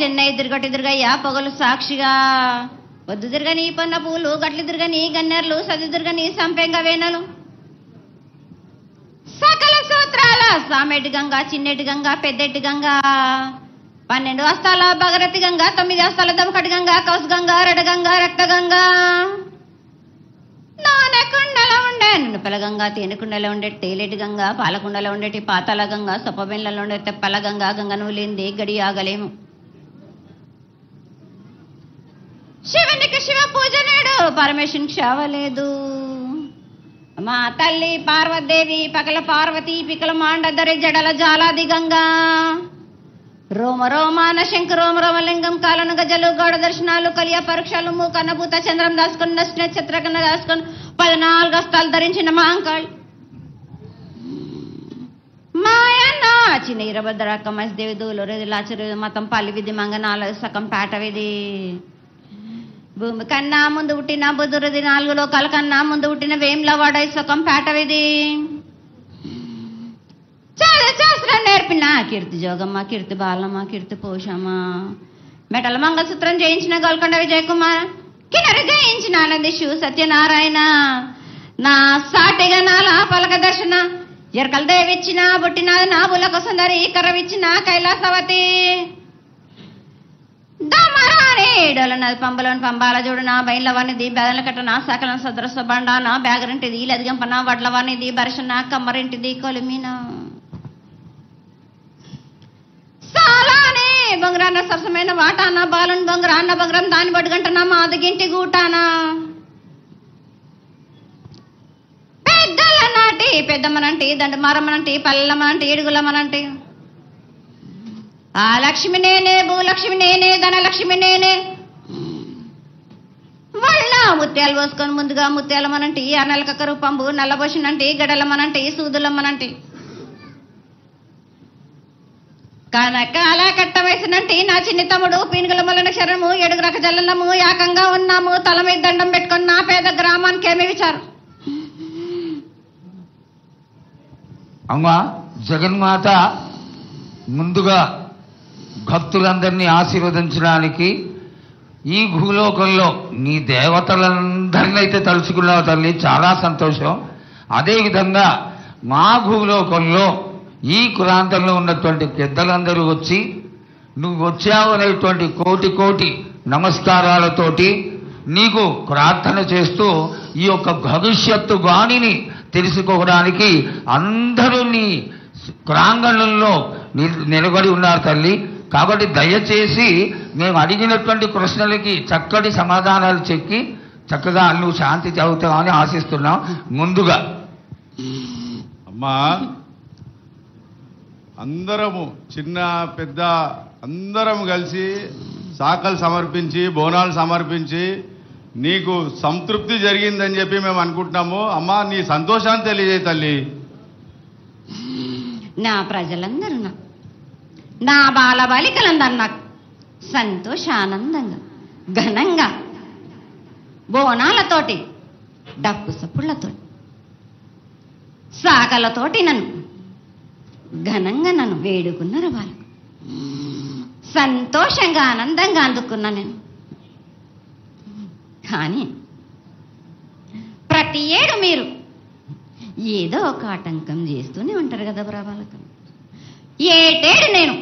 చెన్నై తిరగటి తిరగయ్యా పొగలు సాక్షిగా పొద్దు తిరగని పన్న పూలు గట్లు తిరగని గన్నెర్లు సది తిరగని సంపెంగ వేనలు సకల సూత్రాల సామెటి గంగా చిన్నెటి గంగా పెద్దెటి గంగా 12 హస్తాల భగరథి గంగా 9 హస్తాల దమకటి గంగా కౌస్ గంగా రడగంగా రక్త గంగా నానకుండలో ఉండే నునుపల గంగా తేనెకుండలో ఉండే తేలేటి గంగా పాలకుండలో ఉండేటి పాతాల గంగా సొప్పబెండ్లలో ఉండే తెప్పల గంగా గంగను లేనిది గడి ఆగలేము. శివునికి శివ పూజ నేడు పరమేశ్వరునికి శావలేదు. మా తల్లి పార్వతీదేవి పకల పార్వతి పికల మాండదరి జడల జాలాది గంగా రోమ రోమాన శంఖ రోమ రోమలింగం కాలను గజలు గౌడ దర్శనాలు కలియ పరీక్షలు మూకన్నభూత చంద్రం దాసుకొని నక్షత్ర కన్నా దాసుకొని 14 హస్తాలు ధరించిన మాంకాళి మాయన్న చిన్న ఇరభద్ర కమస్ దేవి దూలూరు లాచరు మతం పల్లి విధి మంగనాలు సకం పేట విధి భూమి కన్నా ముందు పుట్టిన బుధురది 4 లోకాల కన్నా ముందు పుట్టిన వేములవాడ సకం పేట విధి శాస్త్రం నేర్పిన కీర్తి జోగమ్మ కీర్తి బాలమ్మ కీర్తి పోషమ్మ మెటల మంగళసూత్రం జయించిన గోల్కొండ విజయ్ కుమార్ కిన్నరి జయించిన ఆనందిషు సత్యనారాయణ నా సాటిగా నాల పలక దర్శన ఎరకల దేవిచ్చిన బుట్టిన నా బులక సుందరి కర్రవిచ్చిన కైలాసవతి దమరాని డోలనది పంబలోని పంబాల చూడన బయలవానిది బెదల కట్టన సకల సదరస బండాన బ్యాగరింటిది లదిగంపన వడ్లవానిది బర్షన కమ్మరింటిది కొలిమిన సాలానే బొంగరాన్న సరసమైన వాటాన బాలుని బొంగరాన్న బొంగరం దాని బడుగంటన మాదిగింటి గూటాన పెద్దల నాటి పెద్దమ్మనంటి దండమారమ్మనంటి పల్లెమ్మనంటి ఏడుగులమ్మనంటి ఆ లక్ష్మి నేనే భూలక్ష్మి నేనే ధనలక్ష్మి నేనే వాళ్ళ ముత్యాలు పోసుకొని ముందుగా ముత్యాలమ్మనంటి ఆ నెలక రూపంబు నల్లబోసినంటి గడలమ్మనంటి సూదులమ్మనంటి కనకాల కట్ట వేసినంటి నా చిన్ని తమ్ముడు పీనుగుల మల్లన శరణము 7 రక జల్లము ఏకంగా ఉన్నాము తల మీద దండం పెట్టుకొని నా పేద గ్రామానికి ఏమి విచారం. అమ్మా జగన్మాత ముందుగా భక్తులందరినీ ఆశీర్వదించడానికి ఈ భూలోకంలో నీ దేవతలందరినీ అయితే తలుచుకున్నావు తల్లి, చాలా సంతోషం. అదేవిధంగా మా భూలోకంలో ఈ కులాంతంలో ఉన్నటువంటి పెద్దలందరూ వచ్చి నువ్వు వచ్చావు అనేటువంటి కోటి కోటి నమస్కారాలతోటి నీకు ప్రార్థన చేస్తూ ఈ యొక్క భవిష్యత్తు వాణిని తెలుసుకోవడానికి అందరూ నీ ప్రాంగణంలో నిలబడి ఉన్నారు తల్లి. కాబట్టి దయచేసి మేము అడిగినటువంటి ప్రశ్నలకి చక్కటి సమాధానాలు చెప్పి చక్కగా నువ్వు శాంతి చదువుతావని ఆశిస్తున్నాం. ముందుగా అమ్మా అందరము చిన్న పెద్ద అందరం కలిసి శాఖలు సమర్పించి బోనాలు సమర్పించి నీకు సంతృప్తి జరిగిందని చెప్పి మేము అనుకుంటున్నాము. అమ్మా నీ సంతోషాన్ని తెలియజేయ తల్లి. నా ప్రజలందరూ నా బాలబాలికలందరూ నాకు సంతోషానందంగా ఘనంగా బోనాలతోటి డప్పు సప్పుళ్లతో శాఖలతోటి నన్ను ఘనంగా నన్ను వేడుకున్నారు. వాళ్ళు సంతోషంగా ఆనందంగా అందుకున్నా నేను. కానీ ప్రతి ఏడు మీరు ఏదో ఒక ఆటంకం చేస్తూనే ఉంటారు కదా బ్రాబాలకం. ఏటేడు నేను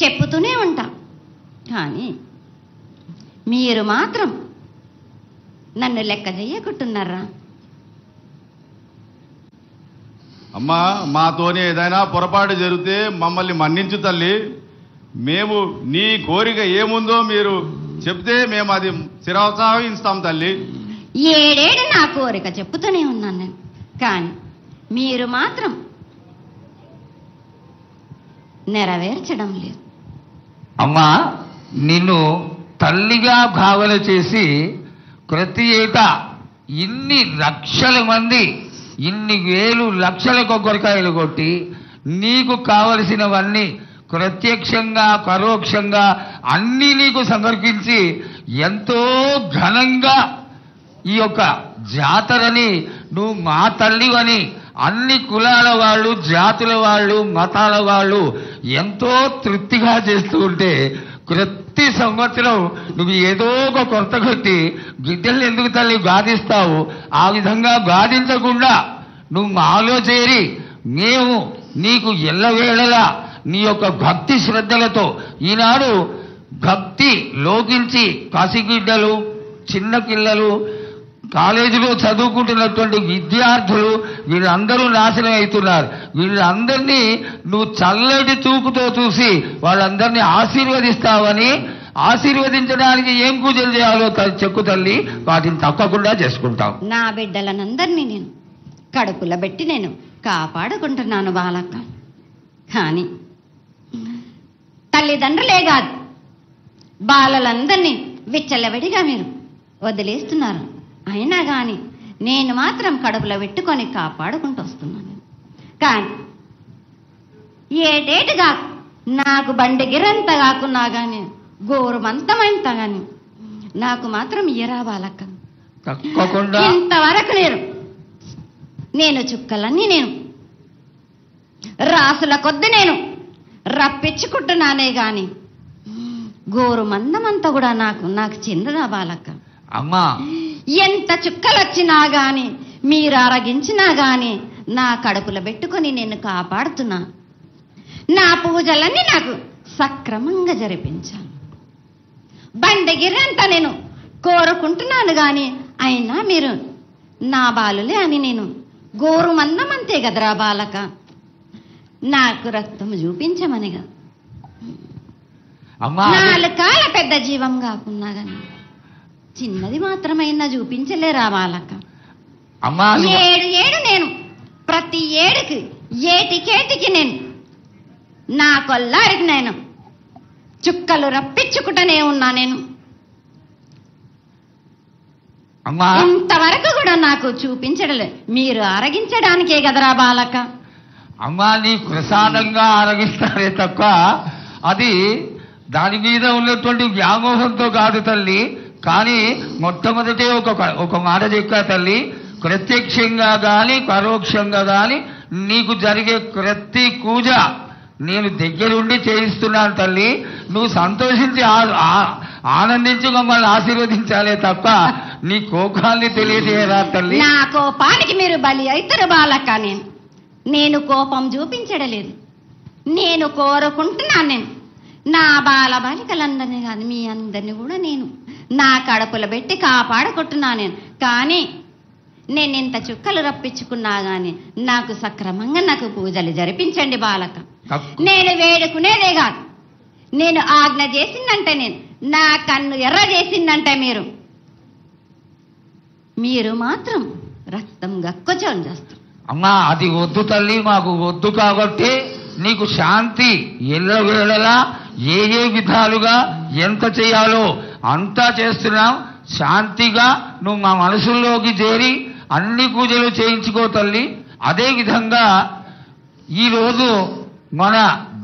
చెప్పుతూనే ఉంటా, కానీ మీరు మాత్రం నన్ను లెక్క చెయ్యకుంటున్నారా? అమ్మా మాతోనే ఏదైనా పొరపాటు జరిగితే మమ్మల్ని మన్నించు తల్లి. మేము నీ కోరిక ఏముందో మీరు చెప్తే మేము అది శిరోత్సాహిస్తాం తల్లి. ఏడేడు నా కోరిక చెప్పుతూనే ఉన్నాను నేను, కానీ మీరు మాత్రం నెరవేర్చడం లేదు. అమ్మా నిన్ను తల్లిగా భావన చేసి ప్రతి ఏటా ఇన్ని లక్షల మంది ఇన్ని వేలు లక్షల కొబ్బరికాయలు కొట్టి నీకు కావలసినవన్నీ ప్రత్యక్షంగా పరోక్షంగా అన్నీ నీకు సమర్పించి ఎంతో ఘనంగా ఈ యొక్క జాతరని నువ్వు మా తల్లివని అన్ని కులాల వాళ్ళు, జాతుల వాళ్ళు, మతాల వాళ్ళు ఎంతో తృప్తిగా చేస్తూ ఉంటే ప్రతి సంవత్సరం నువ్వు ఏదో ఒక కొత్త కొట్టి గిడ్డల్ని ఎందుకు తల్లి గాదిస్తావు? ఆ విధంగా గాదించకుండా నువ్వు మాలో చేరి మేము నీకు ఎల్లవేళలా నీ యొక్క భక్తి శ్రద్ధలతో ఈనాడు భక్తి లోకించి కసిగిడ్డలు, చిన్న పిల్లలు, కాలేజీలో చదువుకుంటున్నటువంటి విద్యార్థులు వీళ్ళందరూ నాశనం అవుతున్నారు. వీళ్ళందరినీ నువ్వు చల్లటి చూపుతో చూసి వాళ్ళందరినీ ఆశీర్వదిస్తావని, ఆశీర్వదించడానికి ఏం పూజలు చేయాలో చెక్కు తల్లి, వాటిని తప్పకుండా చేసుకుంటాం. నా బిడ్డలనందరినీ నేను కడుపులో పెట్టి నేను కాపాడుకుంటున్నాను బాలక్క. కానీ తల్లిదండ్రులే కాదు, బాలలందరినీ విచ్చలవిడిగా మీరు వదిలేస్తున్నారు. అయినా కానీ నేను మాత్రం కడుపులో పెట్టుకొని కాపాడుకుంటూ వస్తున్నాను. కానీ ఏటేటుగా నాకు బండి గిరంత కాకున్నా కానీ గోరుమంతమంత కానీ నాకు మాత్రం ఇయ్యరా బాలక్క. తప్పకుండా ఇంతవరకు నేను చుక్కలన్నీ నేను రాసుల కొద్ది నేను రప్పించుకుంటున్నానే గాని గోరు మందమంతా కూడా నాకు చెందదా బాలక్క. అమ్మా, ఎంత చుక్కలు వచ్చినా గాని మీరు అరగించినా గాని నా కడుపులో పెట్టుకొని నేను కాపాడుతున్నా. నా పూజలన్నీ నాకు సక్రమంగా జరిపించాను. బండగిరంతా నేను కోరుకుంటున్నాను గాని అయినా మీరు నా బాలులే అని నేను గోరు మందమంతే కదరా బాలక. నాకు రక్తం చూపించమనిగా నాలుగు కాల పెద్ద జీవం కాకున్నా గాని చిన్నది మాత్రమైనా చూపించలేరా బాలక. ఏడు నేను ప్రతి ఏడుకి ఏటికేటికి నేను నా కొల్లాడికి నేను చుక్కలు రప్పించుకుంటూనే ఉన్నా. నేను ఇంతవరకు కూడా నాకు చూపించడలే, మీరు ఆరగించడానికే కదరా బాలక. అమ్మా, నీ ప్రసాదంగా ఆరగిస్తారే తప్ప అది దాని మీద ఉన్నటువంటి వ్యామోహంతో కాదు తల్లి. కానీ మొట్టమొదటి ఒక మాట చెప్పా తల్లి, ప్రత్యక్షంగా కానీ పరోక్షంగా కానీ నీకు జరిగే ప్రతి పూజ నేను దగ్గరుండి చేయిస్తున్నాను తల్లి. నువ్వు సంతోషించి ఆనందించి మమ్మల్ని ఆశీర్వదించాలే తప్ప నీ కోపాన్ని తెలియజేయరా తల్లి. నా కోపానికి మీరు బలి అవుతారు బాలక్క. నేను కోపం చూపించడలేదు, నేను కోరుకుంటున్నాను. నేను నా బాలబాలికలందరినీ కాదు మీ అందరినీ కూడా నేను నా కడుపులో పెట్టి కాపాడుకుంటున్నాను. నేను కానీ నేను ఇంత చుక్కలు రప్పించుకున్నా గాని నాకు సక్రమంగా నాకు పూజలు జరిపించండి బాలక. నేను వేడుకునేదే కాదు, నేను ఆజ్ఞ చేసిందంటే నేను నా కన్ను ఎర్ర చేసిందంటే మీరు మాత్రం రక్తం గక్కుచోని చేస్తారు. అమ్మా, అది వద్దు తల్లి, మాకు వద్దు. కాబట్టి నీకు శాంతి ఎల్లవేళలా ఏ విధాలుగా ఎంత చేయాలో అంతా చేస్తున్నాం. శాంతిగా నువ్వు మా మనసుల్లోకి చేరి అన్ని పూజలు చేయించుకో తల్లి. అదేవిధంగా ఈరోజు మన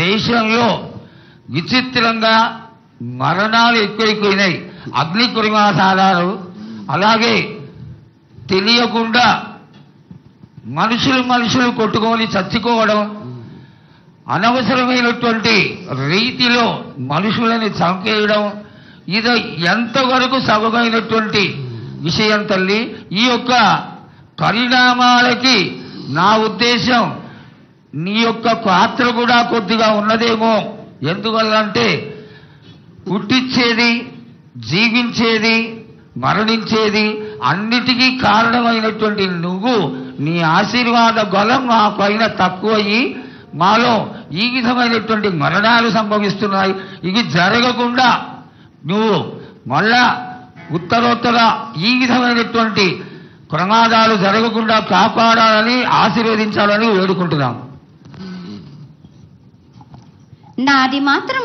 దేశంలో విచిత్రంగా మరణాలు ఎక్కువైపోయినాయి. అగ్ని కురిమాసాలు, అలాగే తెలియకుండా మనుషులు కొట్టుకొని చచ్చుకోవడం, అనవసరమైనటువంటి రీతిలో మనుషులని చంపేయడం, ఇది ఎంతవరకు సబమైనటువంటి విషయం తల్లి. ఈ యొక్క పరిణామాలకి నా ఉద్దేశం నీ యొక్క పాత్ర కూడా కొద్దిగా ఉన్నదేమో. ఎందువల్లంటే పుట్టించేది, జీవించేది, మరణించేది అన్నిటికీ కారణమైనటువంటి నువ్వు, నీ ఆశీర్వాద బలం మా పైన తక్కువయ్యి మాలో ఈ విధమైనటువంటి మరణాలు సంభవిస్తున్నాయి. ఇవి జరగకుండా నువ్వు మళ్ళా ఉత్తరోత్తర ఈ విధమైనటువంటి ప్రమాదాలు జరగకుండా కాపాడాలని, ఆశీర్వదించాలని వేడుకుంటున్నాం. నాది మాత్రం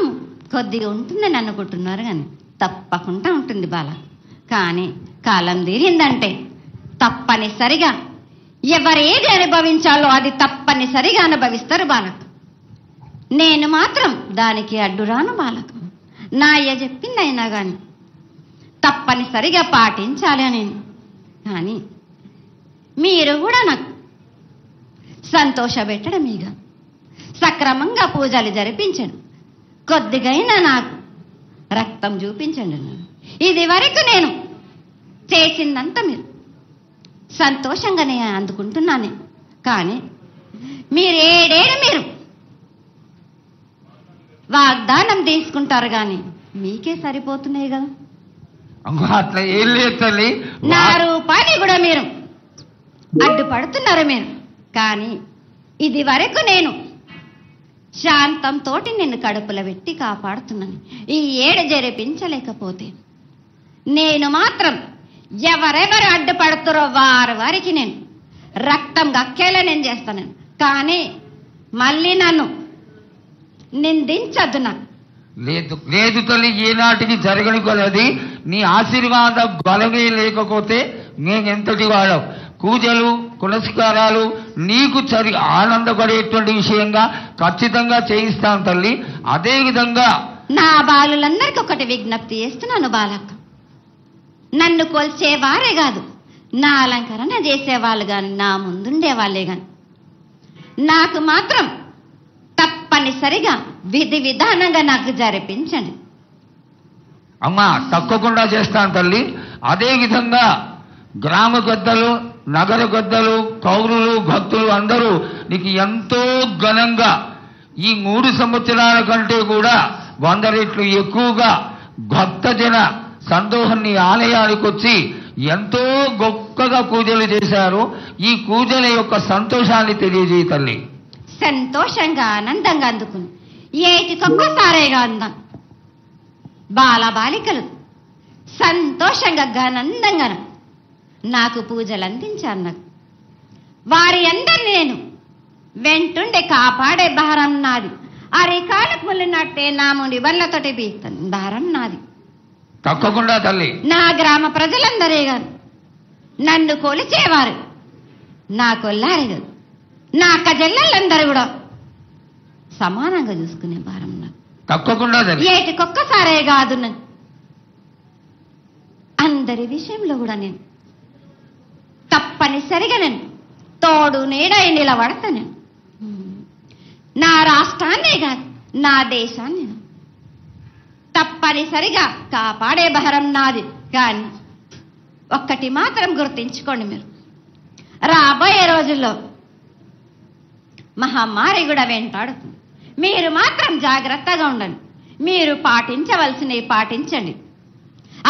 కొద్దిగా ఉంటుందని అనుకుంటున్నారు కానీ తప్పకుండా ఉంటుంది బాల. కానీ కాలం తీరిందంటే తప్పనిసరిగా ఎవరేది అనుభవించాలో అది తప్పనిసరిగా అనుభవిస్తారు బాలక. నేను మాత్రం దానికి అడ్డురాను బాలక. నా అయ్య చెప్పిందైనా కానీ తప్పనిసరిగా పాటించాలి అని. కానీ మీరు కూడా నాకు సంతోషపెట్టడం ఇక సక్రమంగా పూజలు జరిపించండి. కొద్దిగైనా నాకు రక్తం చూపించండి. ఇది వరకు నేను చేసిందంతా మీరు సంతోషంగానే అందుకుంటున్నానే, కానీ మీరు ఏడేడు మీరు వాగ్దానం తీసుకుంటారు కానీ మీకే సరిపోతున్నాయి కదా. అట్లా ఏం లేదు తల్లి. నా రూపాన్ని కూడా మీరు అడ్డుపడుతున్నారు మీరు, కానీ ఇది వరకు నేను శాంతంతో నిన్ను కడుపులో పెట్టి కాపాడుతున్నాను. ఈ ఏడు జరిపించలేకపోతే నేను మాత్రం ఎవరెవరు అడ్డుపడుతారో వారికి నేను రక్తం గక్కేలా నేను చేస్తాను. కానీ మళ్ళీ నన్ను నిందించద్దు. నాకు లేదు లేదు తల్లి, ఏనాటికి జరగని కొలది నీ ఆశీర్వాద బలమే లేకపోతే నేనెంతటి వాడవు. పూజలు పునస్కారాలు నీకు ఆనందపడేటువంటి విషయంగా ఖచ్చితంగా చేయిస్తాను తల్లి. అదేవిధంగా నా బాలులందరికీ ఒకటి విజ్ఞప్తి చేస్తున్నాను బాలక్క, నన్ను కొల్చేవారే కాదు, నా అలంకరణ చేసేవాళ్ళు కానీ నా ముందుండే వాళ్ళే కానీ నాకు మాత్రం తప్పనిసరిగా విధి విధానంగా నాకు జరిపించండి. అమ్మా తప్పకుండా చేస్తాను తల్లి. అదేవిధంగా గ్రామ గద్దలు, నగర గద్దలు, కౌరులు, భక్తులు అందరూ నీకు ఎంతో ఘనంగా ఈ 3 సంవత్సరాల కంటే కూడా 100 రెట్లు ఎక్కువగా భక్తజన సందోహాన్ని ఆలయానికి వచ్చి ఎంతో గొప్పగా పూజలు చేశారు. ఈ పూజల యొక్క సంతోషాన్ని తెలియజేయ తల్లి. సంతోషంగా ఆనందంగా అందుకుని ఏటికొక్కసారేగా అందం బాలబాలికలు సంతోషంగా ఆనందంగా నాకు పూజలు అందించాను. నాకు వారి అందరినీ నేను వెంటుండే కాపాడే భారం నాది. అరికాలకు ముళ్ళినట్టే నా ముడి బళ్ళతోటి పీస్తాను భారం నాది. తప్పకుండా తల్లి. నా గ్రామ ప్రజలందరే కాదు, నన్ను కొలిచేవారు నా కొల్లారే కాదు, నా కజల్లలందరూ కూడా సమానంగా చూసుకునే భారం నాకు. తప్పకుండా తల్లి. ఏటికొక్కసారే కాదు, నన్ను అందరి విషయంలో కూడా నేను తప్పనిసరిగా నేను తోడు నీడై నిలబడతాను. నా రాష్ట్రాన్నే కాదు, నా దేశాన్ని తప్పనిసరిగా కాపాడే భారం నాది. కానీ ఒక్కటి మాత్రం గుర్తించుకోండి, మీరు రాబోయే రోజుల్లో మహమ్మారి కూడా వెంటాడుతుంది. మీరు మాత్రం జాగ్రత్తగా ఉండండి. మీరు పాటించవలసినవి పాటించండి.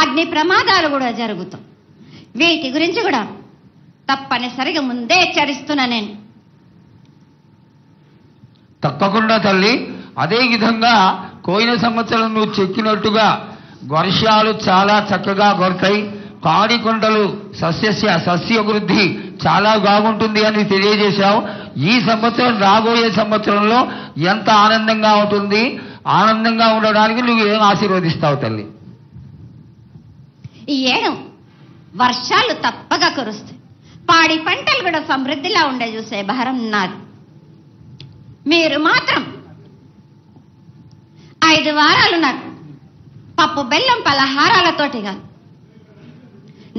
అగ్ని ప్రమాదాలు కూడా జరుగుతాయి. వీటి గురించి కూడా తప్పనిసరిగా ముందే హెచ్చరిస్తున్నా నేను. తప్పకుండా తల్లి. అదేవిధంగా పోయిన సంవత్సరం నువ్వు చెక్కినట్టుగా వర్షాలు చాలా చక్కగా కొడతాయి. పాడికొండలు సస్యవృద్ధి చాలా బాగుంటుంది అని తెలియజేశావు. ఈ సంవత్సరం రాబోయే సంవత్సరంలో ఎంత ఆనందంగా ఉంటుంది, ఆనందంగా ఉండడానికి నువ్వు ఏం ఆశీర్వదిస్తావు తల్లి? ఈ ఏడు వర్షాలు తప్పగా కురుస్తాయి. పాడి పంటలు కూడా సమృద్ధిలా ఉండే చూసే భారం నాది. మీరు మాత్రం 5 వారాలు నాకు పప్పు బెల్లం పలహారాలతోటి కాదు,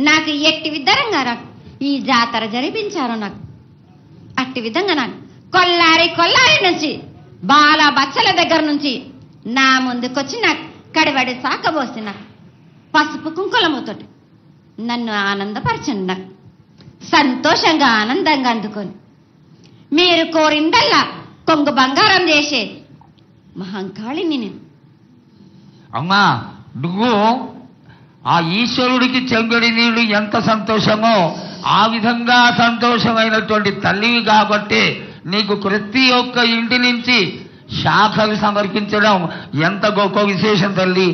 నాకు ఎట్టి విధంగా నాకు ఈ జాతర జరిపించారు. నాకు అట్టి విధంగా నాకు కొల్లారి నుంచి బాల బచ్చల దగ్గర నుంచి నా ముందుకొచ్చి నాకు కడివడి సాకబోసి నాకు పసుపు కుంకులముతోటి నన్ను ఆనందపరచండి. నాకు సంతోషంగా ఆనందంగా అందుకొని మీరు కోరిందల్లా కొంగు బంగారం చేసే మహంకాళిని నేను. అమ్మా నువ్వు ఆ ఈశ్వరుడికి చెంగడి నీళ్ళు ఎంత సంతోషమో ఆ విధంగా సంతోషమైనటువంటి తల్లివి కాబట్టి నీకు ప్రతి ఒక్క ఇంటి నుంచి శాఖలు సమర్పించడం ఎంత గొప్ప విశేషం తల్లి.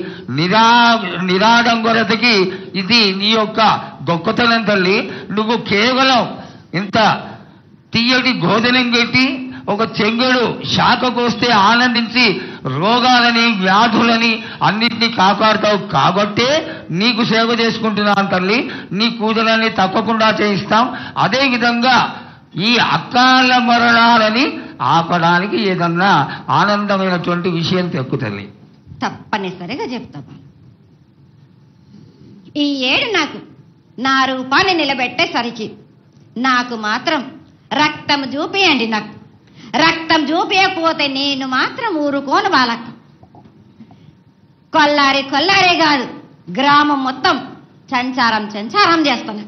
నిరాడంబరతకి ఇది నీ యొక్క గొప్పతనం తల్లి. నువ్వు కేవలం ఇంత తీయటి భోజనం పెట్టి ఒక చెంగుడు శాఖకు వస్తే ఆనందించి రోగాలని వ్యాధులని అన్నిటినీ కాపాడుతావు కాబట్టే నీకు సేవ చేసుకుంటున్నాను తల్లి. నీ పూజలన్నీ తప్పకుండా చేయిస్తాం. అదేవిధంగా ఈ అకాల మరణాలని ఆపడానికి ఏదన్నా ఆనందమైనటువంటి విషయం తెక్కు తల్లి. తప్పనిసరిగా చెప్తా. ఈ ఏడు నాకు నా రూపాన్ని నిలబెట్టేసరికి నాకు మాత్రం రక్తం చూపియండి నాకు. రక్తం చూపించకపోతే నేను మాత్రం ఊరుకోను బాలక. కొల్లారి కాదు, గ్రామం మొత్తం సంచారం చేస్తాను.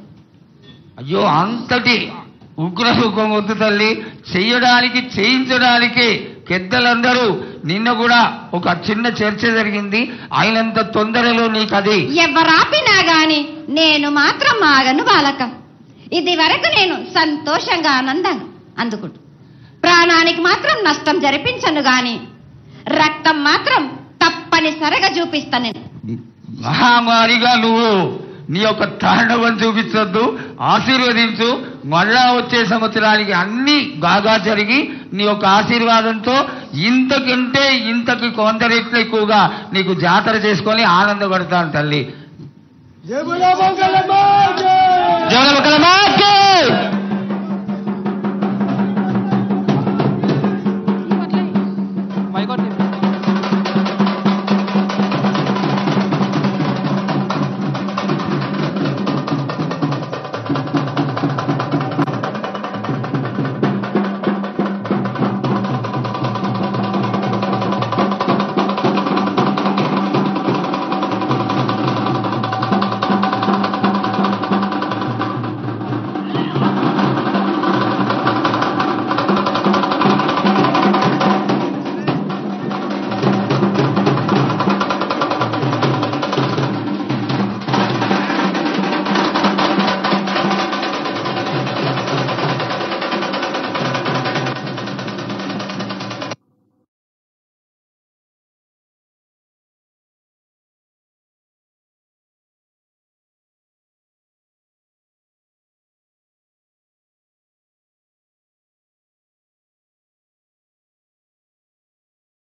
అయ్యో, అంతటి ఉగ్రసుఖం వద్దు తల్లి. చెయ్యడానికి చేయించడానికి పెద్దలందరూ నిన్న కూడా ఒక చిన్న చర్చ జరిగింది. అయినంత తొందరలో నీకు అది ఎవరాపినా గాని నేను మాత్రం ఆగను బాలక. ఇది వరకు నేను సంతోషంగా ఆనందంగా అందుకుంటు. ప్రాణానికి మాత్రం నష్టం జరిపించను గాని రక్తం మాత్రం తప్పనిసరిగా చూపిస్తాను. నేను మహామారిగా నువ్వు నీ యొక్క తాండవం చూపించొద్దు, ఆశీర్వదించు. మళ్ళా వచ్చే సంవత్సరానికి అన్ని బాగా జరిగి నీ యొక్క ఆశీర్వాదంతో ఇంతకంటే ఇంతకి కొంత రెట్లు ఎక్కువగా నీకు జాతర చేసుకొని ఆనందపడతాను తల్లి. జై